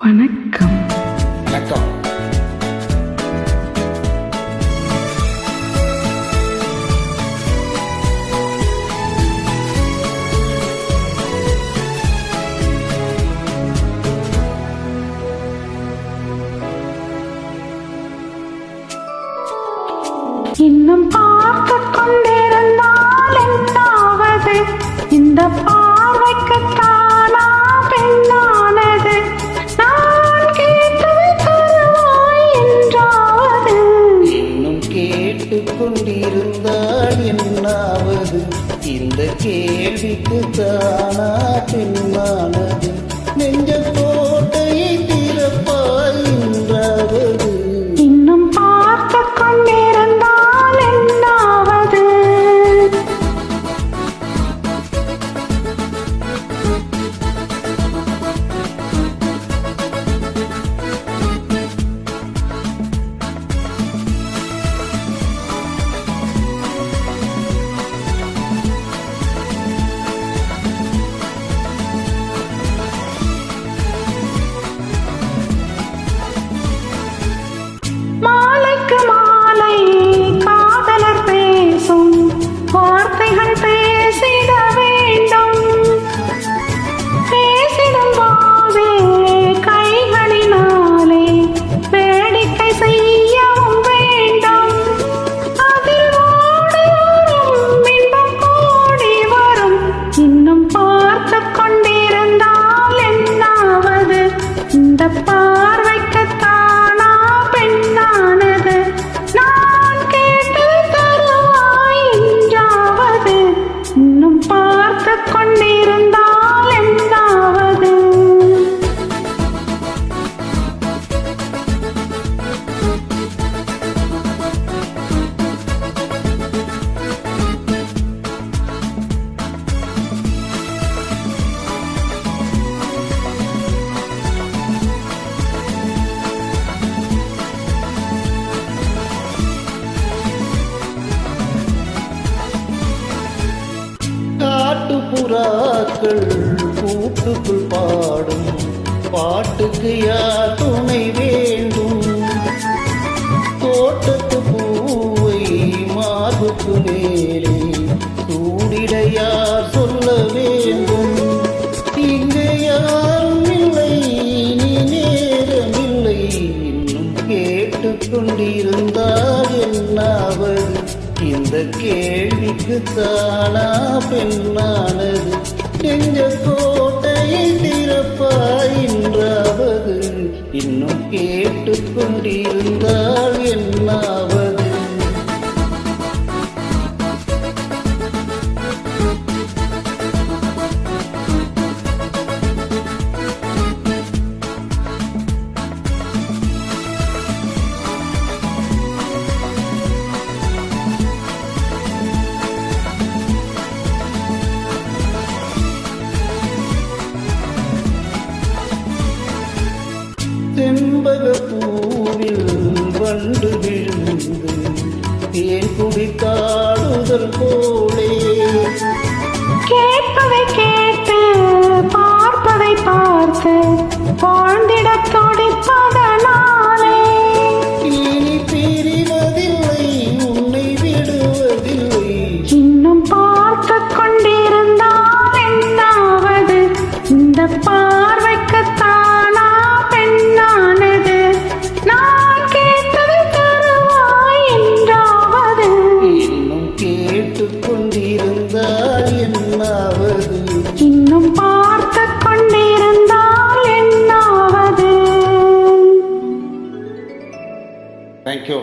வணக்கம். வணக்கம். இன்னும் பார்த்து கொண்டிருந்தால் என்னாவது? இந்த பார்வைக்குத்தானா பெண்ணானது? நான் கேட்டது தருவாய் என்றாவது? இன்னும் கேட்டுக் கொண்டிருந்தால் என்னாவது? இந்த கேள்விக்கு தானா பெண்ணானது? நெஞ்ச கோட்டையை திறப்பாய் என்றாவது? இன்னும் பார்த்து கொண்டிருந்தால் என்னாவது? மாலைக்கு மாலை காதலர் பேசும் வார்த்தைகள் பேசிட வேண்டும். பேசிடும் போதே கைகளினாலே வேடிக்கை செய்யவும் வேண்டும். அதில் ஓடி வரும் இன்பம் கூடி வரும். இன்னும் பார்த்து கொண்டிருந்தால் என்னாவது? இந்த பார்வைக்குத்தானா பெண்ணானது? நான் கேட்டு தருவாய் என்றாவது? இன்னும் பார்த்து கொண்டிருந்தால் என்னாவது? காட்டுப்புறாக்கள் கூட்டுக்குள் பாடும் பாட்டுக்கு யார் துணை வேண்டும்? தோட்டத்து பூவை மார்புக்கு மேலே சூடிட யார் சொல்ல வேண்டும்? இங்கு யாரும் இல்லை, நீ நேரமில்லை. இன்னும் கேட்டுக்கொண்டிருந்தால் என்னாவது? இந்த கேள்விக்கு தானா பெண்ணானது? நெஞ்ச கோட்டையை திறப்பாய் என்றாவது? இன்னும் கேட்டுக்கொண்டிருந்தால் என்னாவது? செம்பக பூவில் வண்டு விழுந்து தேன் குடித்தாடுதல் போலே கேட்பதை கேட்டு பார்ப்பதை பார்த்து வாழ்ந்திட துடிப்பதனாலே இனி பிரிவதில்லை, உன்னை விடுவதில்லை. இன்னும் பார்த்து கொண்டிருந்தால் என்னாவது? இந்த பார்வைக்குத்தானா பெண்ணானது? நான் கேட்டது தருவாய் என்றாவது? இன்னும் கேட்டுக்கொண்டிருந்தால் என்னாவது? இன்னும் பார்த்து கொண்டிருந்தால் என்னாவது? தேங்க்யூ.